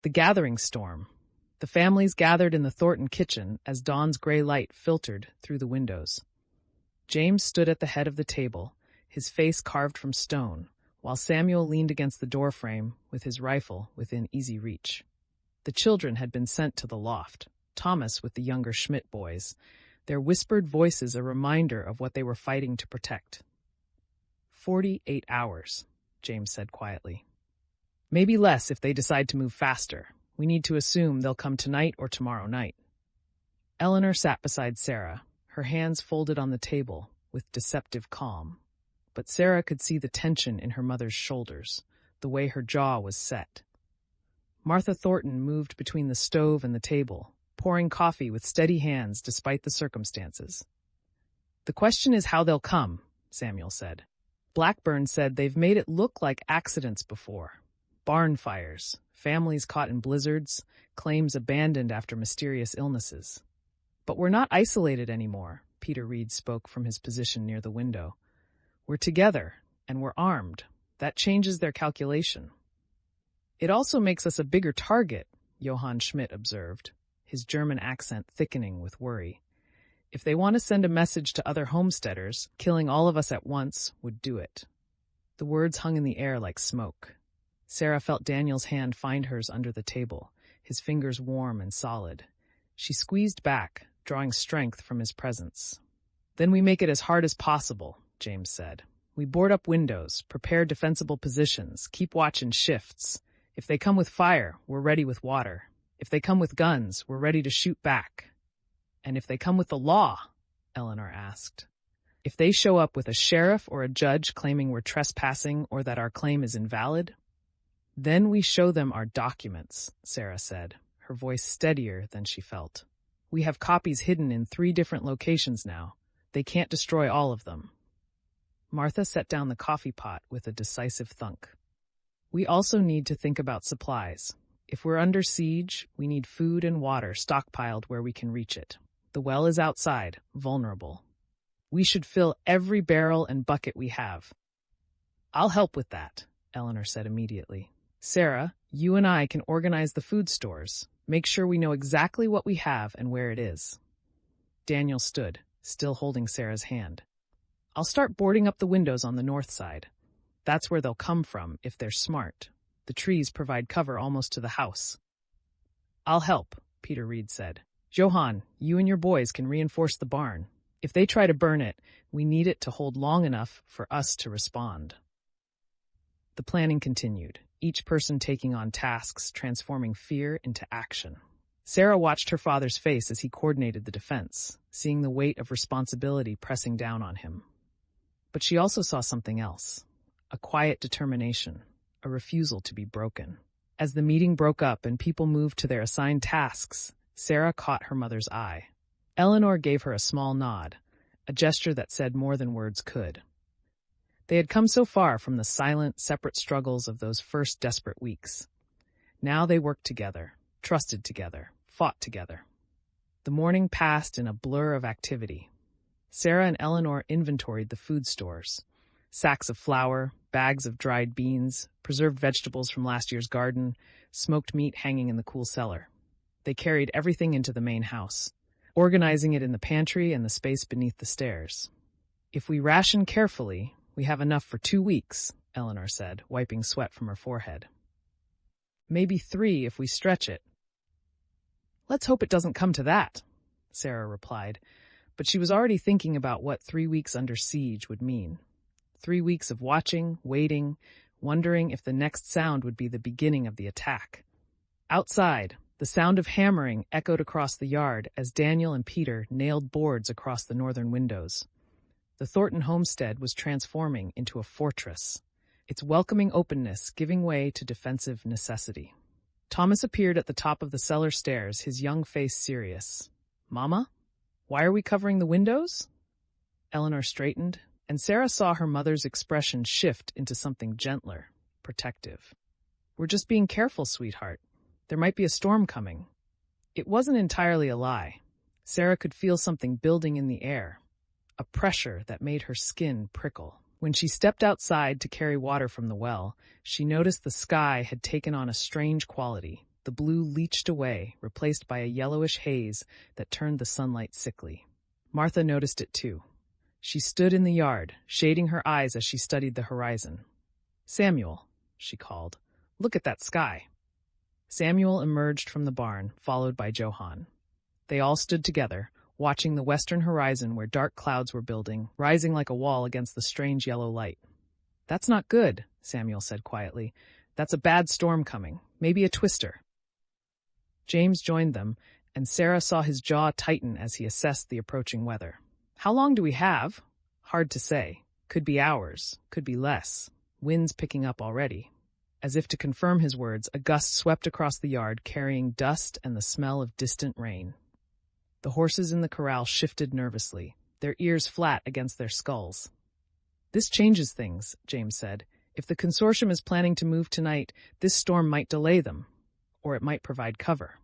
The gathering storm. The families gathered in the Thornton kitchen as dawn's gray light filtered through the windows. James stood at the head of the table, his face carved from stone, while Samuel leaned against the doorframe with his rifle within easy reach. The children had been sent to the loft, Thomas with the younger Schmidt boys, their whispered voices a reminder of what they were fighting to protect. 48 hours, James said quietly. Maybe less if they decide to move faster. We need to assume they'll come tonight or tomorrow night. Eleanor sat beside Sarah, her hands folded on the table with deceptive calm. But Sarah could see the tension in her mother's shoulders, the way her jaw was set. Martha Thornton moved between the stove and the table, pouring coffee with steady hands despite the circumstances. The question is how they'll come, Samuel said. Blackburn said they've made it look like accidents before. Barn fires, families caught in blizzards, claims abandoned after mysterious illnesses. But we're not isolated anymore, Peter Reed spoke from his position near the window. We're together, and we're armed. That changes their calculation. It also makes us a bigger target, Johann Schmidt observed, his German accent thickening with worry. If they want to send a message to other homesteaders, killing all of us at once would do it. The words hung in the air like smoke. Sarah felt Daniel's hand find hers under the table, his fingers warm and solid. She squeezed back, drawing strength from his presence. Then we make it as hard as possible, James said. We board up windows, prepare defensible positions, keep watch in shifts. If they come with fire, we're ready with water. If they come with guns, we're ready to shoot back. And if they come with the law? Eleanor asked. If they show up with a sheriff or a judge claiming we're trespassing or that our claim is invalid? Then we show them our documents, Sarah said, her voice steadier than she felt. We have copies hidden in 3 different locations now. They can't destroy all of them. Martha set down the coffee pot with a decisive thunk. We also need to think about supplies. If we're under siege, we need food and water stockpiled where we can reach it. The well is outside, vulnerable. We should fill every barrel and bucket we have. I'll help with that, Eleanor said immediately. Sarah, you and I can organize the food stores. Make sure we know exactly what we have and where it is. Daniel stood, still holding Sarah's hand. I'll start boarding up the windows on the north side. That's where they'll come from if they're smart. The trees provide cover almost to the house. I'll help, Peter Reed said. Johann, you and your boys can reinforce the barn. If they try to burn it, we need it to hold long enough for us to respond. The planning continued, each person taking on tasks, transforming fear into action. Sarah watched her father's face as he coordinated the defense, seeing the weight of responsibility pressing down on him. But she also saw something else, a quiet determination, a refusal to be broken. As the meeting broke up and people moved to their assigned tasks, Sarah caught her mother's eye. Eleanor gave her a small nod, a gesture that said more than words could. They had come so far from the silent, separate struggles of those first desperate weeks. Now they worked together, trusted together, fought together. The morning passed in a blur of activity. Sarah and Eleanor inventoried the food stores. Sacks of flour, bags of dried beans, preserved vegetables from last year's garden, smoked meat hanging in the cool cellar. They carried everything into the main house, organizing it in the pantry and the space beneath the stairs. If we ration carefully, we have enough for 2 weeks, Eleanor said, wiping sweat from her forehead. Maybe 3 if we stretch it. Let's hope it doesn't come to that, Sarah replied, but she was already thinking about what 3 weeks under siege would mean. 3 weeks of watching, waiting, wondering if the next sound would be the beginning of the attack. Outside, the sound of hammering echoed across the yard as Daniel and Peter nailed boards across the northern windows. The Thornton homestead was transforming into a fortress, its welcoming openness giving way to defensive necessity. Thomas appeared at the top of the cellar stairs, his young face serious. "Mama, why are we covering the windows?" Eleanor straightened, and Sarah saw her mother's expression shift into something gentler, protective. "We're just being careful, sweetheart. There might be a storm coming." It wasn't entirely a lie. Sarah could feel something building in the air, a pressure that made her skin prickle. When she stepped outside to carry water from the well, she noticed the sky had taken on a strange quality, the blue leached away, replaced by a yellowish haze that turned the sunlight sickly. Martha noticed it too. She stood in the yard, shading her eyes as she studied the horizon. "Samuel," she called, "look at that sky." Samuel emerged from the barn, followed by Johann. They all stood together, watching the western horizon where dark clouds were building, rising like a wall against the strange yellow light. "That's not good," Samuel said quietly. "That's a bad storm coming, maybe a twister." James joined them, and Sarah saw his jaw tighten as he assessed the approaching weather. "How long do we have?" "Hard to say. Could be hours, could be less. Wind's picking up already." As if to confirm his words, a gust swept across the yard, carrying dust and the smell of distant rain. The horses in the corral shifted nervously, their ears flat against their skulls. "This changes things," James said. "If the consortium is planning to move tonight, this storm might delay them, or it might provide cover."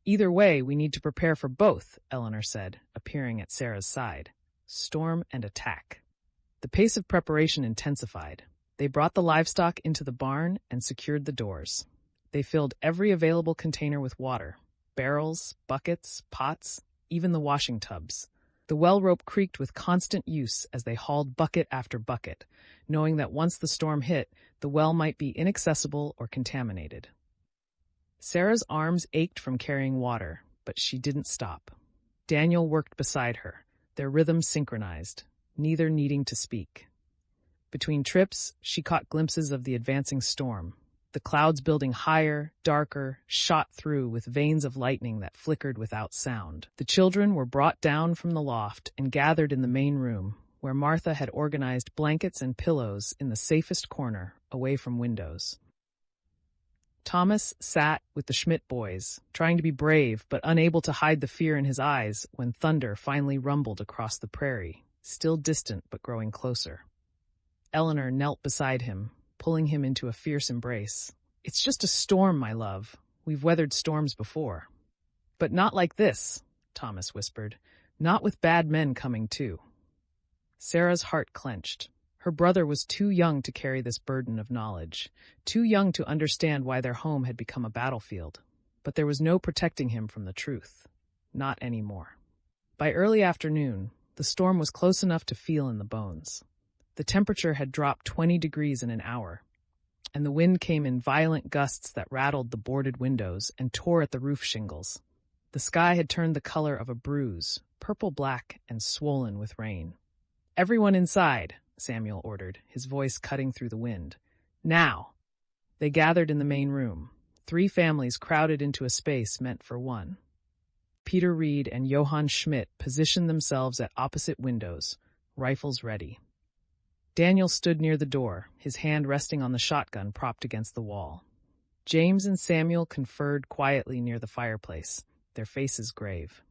"Either way, we need to prepare for both," Eleanor said, appearing at Sarah's side. "Storm and attack." The pace of preparation intensified. They brought the livestock into the barn and secured the doors. They filled every available container with water, barrels, buckets, pots, even the washing tubs. The well rope creaked with constant use as they hauled bucket after bucket, knowing that once the storm hit, the well might be inaccessible or contaminated. Sarah's arms ached from carrying water, but she didn't stop. Daniel worked beside her, their rhythms synchronized, neither needing to speak. Between trips, she caught glimpses of the advancing storm, the clouds building higher, darker, shot through with veins of lightning that flickered without sound. The children were brought down from the loft and gathered in the main room, where Martha had organized blankets and pillows in the safest corner, away from windows. Thomas sat with the Schmidt boys, trying to be brave but unable to hide the fear in his eyes when thunder finally rumbled across the prairie, still distant but growing closer. Eleanor knelt beside him, pulling him into a fierce embrace. "It's just a storm, my love. We've weathered storms before." "But not like this," Thomas whispered. "Not with bad men coming too." Sarah's heart clenched. Her brother was too young to carry this burden of knowledge, too young to understand why their home had become a battlefield. But there was no protecting him from the truth. Not anymore. By early afternoon, the storm was close enough to feel in the bones. The temperature had dropped 20 degrees in an hour, and the wind came in violent gusts that rattled the boarded windows and tore at the roof shingles. The sky had turned the color of a bruise, purple-black and swollen with rain. "Everyone inside," Samuel ordered, his voice cutting through the wind. "Now!" They gathered in the main room, 3 families crowded into a space meant for one. Peter Reed and Johann Schmidt positioned themselves at opposite windows, rifles ready. Daniel stood near the door, his hand resting on the shotgun propped against the wall. James and Samuel conferred quietly near the fireplace, their faces grave.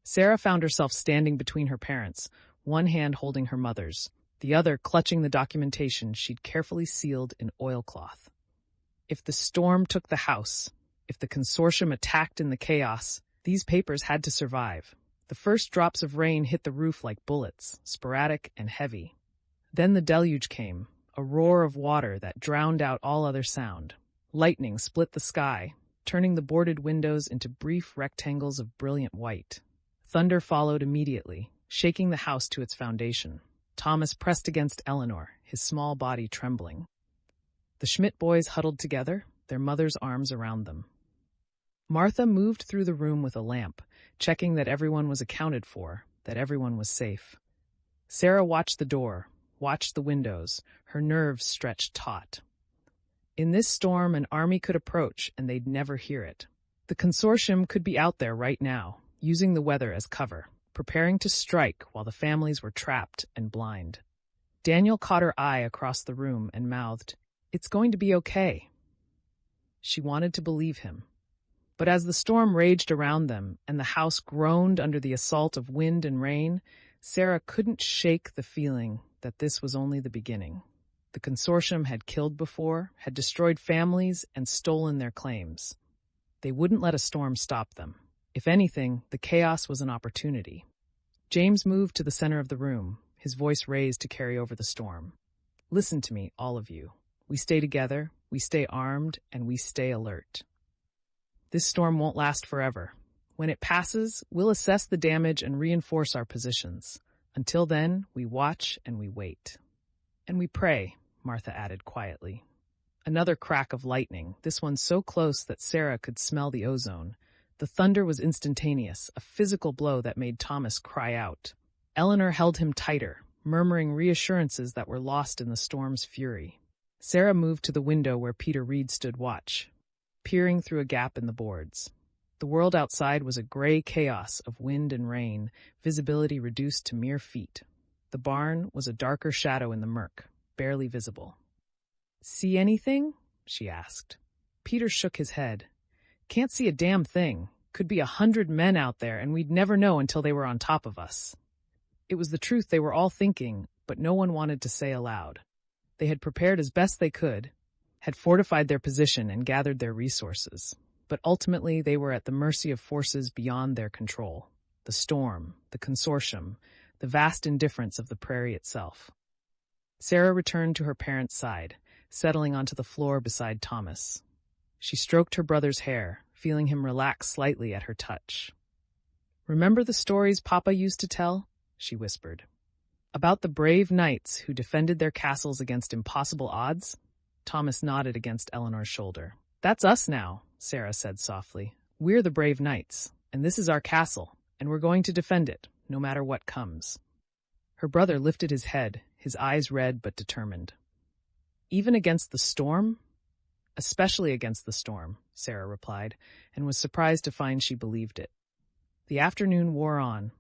Sarah found herself standing between her parents, one hand holding her mother's, the other clutching the documentation she'd carefully sealed in oilcloth. If the storm took the house, if the consortium attacked in the chaos, these papers had to survive. The first drops of rain hit the roof like bullets, sporadic and heavy. Then the deluge came, a roar of water that drowned out all other sound. Lightning split the sky, turning the boarded windows into brief rectangles of brilliant white. Thunder followed immediately, shaking the house to its foundation. Thomas pressed against Eleanor, his small body trembling. The Schmidt boys huddled together, their mother's arms around them. Martha moved through the room with a lamp, checking that everyone was accounted for, that everyone was safe. Sarah watched the door, watched the windows, her nerves stretched taut. In this storm, an army could approach and they'd never hear it. The consortium could be out there right now, using the weather as cover, preparing to strike while the families were trapped and blind. Daniel caught her eye across the room and mouthed, "It's going to be okay." She wanted to believe him. But as the storm raged around them and the house groaned under the assault of wind and rain, Sarah couldn't shake the feeling that this was only the beginning. The consortium had killed before, had destroyed families, and stolen their claims. They wouldn't let a storm stop them. If anything, the chaos was an opportunity. James moved to the center of the room, his voice raised to carry over the storm. "Listen to me, all of you. We stay together, we stay armed, and we stay alert." This storm won't last forever. When it passes, we'll assess the damage and reinforce our positions. Until then, we watch and we wait. And we pray, Martha added quietly. Another crack of lightning, this one so close that Sarah could smell the ozone. The thunder was instantaneous, a physical blow that made Thomas cry out. Eleanor held him tighter, murmuring reassurances that were lost in the storm's fury. Sarah moved to the window where Peter Reed stood watch, peering through a gap in the boards. The world outside was a gray chaos of wind and rain, visibility reduced to mere feet. The barn was a darker shadow in the murk, barely visible. "See anything?" she asked. Peter shook his head. "Can't see a damn thing. Could be 100 men out there, and we'd never know until they were on top of us." It was the truth they were all thinking, but no one wanted to say aloud. They had prepared as best they could, had fortified their position and gathered their resources. But ultimately they were at the mercy of forces beyond their control. The storm, the consortium, the vast indifference of the prairie itself. Sarah returned to her parents' side, settling onto the floor beside Thomas. She stroked her brother's hair, feeling him relax slightly at her touch. "Remember the stories Papa used to tell?" she whispered. "About the brave knights who defended their castles against impossible odds?" Thomas nodded against Eleanor's shoulder. "That's us now," Sarah said softly. "We're the brave knights, and this is our castle, and we're going to defend it, no matter what comes." Her brother lifted his head, his eyes red but determined. "Even against the storm?" "Especially against the storm," Sarah replied, and was surprised to find she believed it. The afternoon wore on,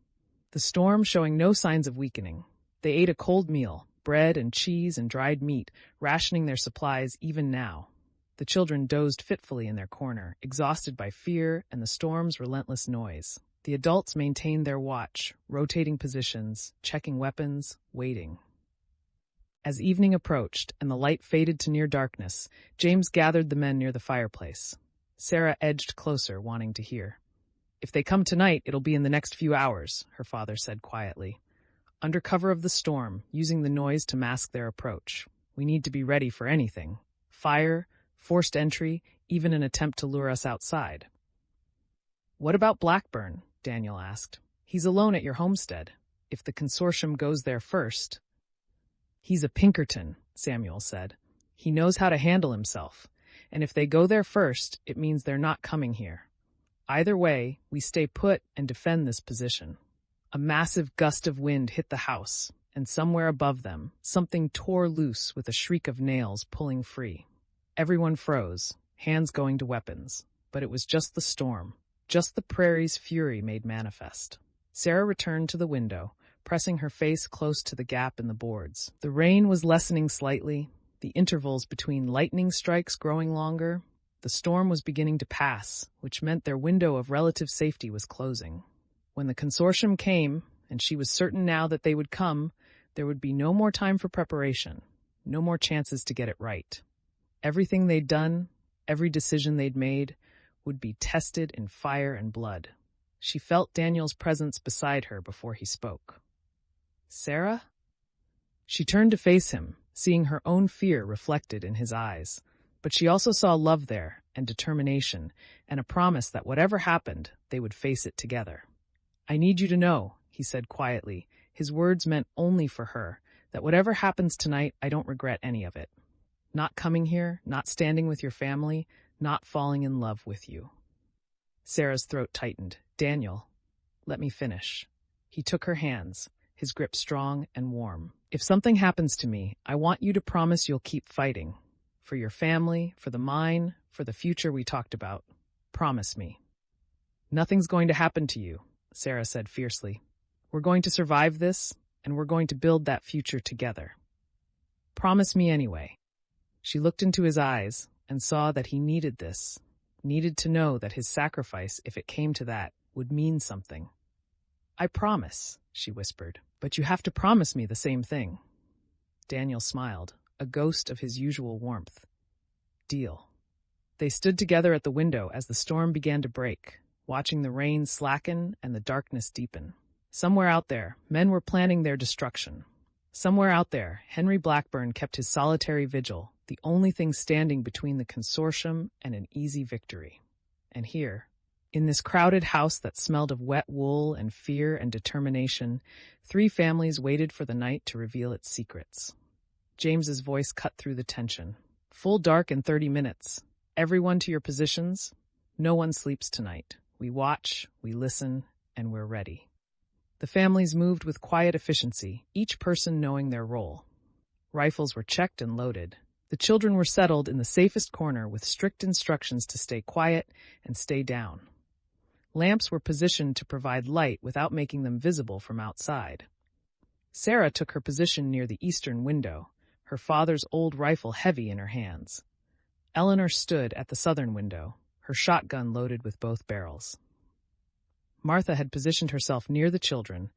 the storm showing no signs of weakening. They ate a cold meal, bread and cheese and dried meat, rationing their supplies even now. The children dozed fitfully in their corner, exhausted by fear and the storm's relentless noise. The adults maintained their watch, rotating positions, checking weapons, waiting. As evening approached and the light faded to near darkness, James gathered the men near the fireplace. Sarah edged closer, wanting to hear. "If they come tonight, it'll be in the next few hours," her father said quietly. "Under cover of the storm, using the noise to mask their approach. We need to be ready for anything. Fire, forced entry, even an attempt to lure us outside." "What about Blackburn?" Daniel asked. "He's alone at your homestead. If the consortium goes there first—" "He's a Pinkerton," Samuel said. "He knows how to handle himself. And if they go there first, it means they're not coming here. Either way, we stay put and defend this position." A massive gust of wind hit the house, and somewhere above them, something tore loose with a shriek of nails pulling free. Everyone froze, hands going to weapons. But it was just the storm, just the prairie's fury made manifest. Sarah returned to the window, pressing her face close to the gap in the boards. The rain was lessening slightly, the intervals between lightning strikes growing longer. The storm was beginning to pass, which meant their window of relative safety was closing. When the consortium came, and she was certain now that they would come, there would be no more time for preparation, no more chances to get it right. Everything they'd done, every decision they'd made, would be tested in fire and blood. She felt Daniel's presence beside her before he spoke. "Sarah?" She turned to face him, seeing her own fear reflected in his eyes. But she also saw love there, and determination, and a promise that whatever happened, they would face it together. "I need you to know," he said quietly, his words meant only for her, "that whatever happens tonight, I don't regret any of it. Not coming here, not standing with your family, not falling in love with you." Sarah's throat tightened. "Daniel, let me finish." He took her hands, his grip strong and warm. "If something happens to me, I want you to promise you'll keep fighting. For your family, for the mine, for the future we talked about. Promise me." "Nothing's going to happen to you," Sarah said fiercely. "We're going to survive this, and we're going to build that future together. Promise me anyway." She looked into his eyes and saw that he needed this, needed to know that his sacrifice, if it came to that, would mean something. "I promise," she whispered, "but you have to promise me the same thing." Daniel smiled, a ghost of his usual warmth. "Deal." They stood together at the window as the storm began to break, watching the rain slacken and the darkness deepen. Somewhere out there, men were planning their destruction. Somewhere out there, Henry Blackburn kept his solitary vigil, the only thing standing between the consortium and an easy victory. And here, in this crowded house that smelled of wet wool and fear and determination, 3 families waited for the night to reveal its secrets. James's voice cut through the tension. Full dark in 30 minutes. Everyone to your positions. No one sleeps tonight. We watch, we listen, and we're ready. The families moved with quiet efficiency, each person knowing their role. Rifles were checked and loaded. The children were settled in the safest corner with strict instructions to stay quiet and stay down. Lamps were positioned to provide light without making them visible from outside. Sarah took her position near the eastern window, her father's old rifle heavy in her hands. Eleanor stood at the southern window, her shotgun loaded with both barrels. Martha had positioned herself near the children,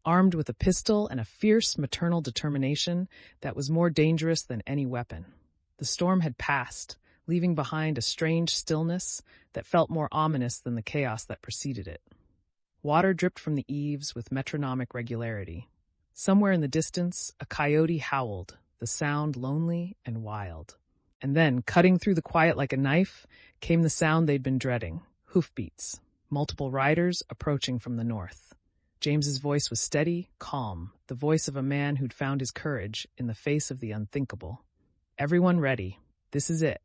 armed with a pistol and a fierce maternal determination that was more dangerous than any weapon. The storm had passed, leaving behind a strange stillness that felt more ominous than the chaos that preceded it. Water dripped from the eaves with metronomic regularity. Somewhere in the distance, a coyote howled, the sound lonely and wild. And then, cutting through the quiet like a knife, came the sound they'd been dreading, hoofbeats, multiple riders approaching from the north. James's voice was steady, calm, the voice of a man who'd found his courage in the face of the unthinkable. Everyone ready. This is it.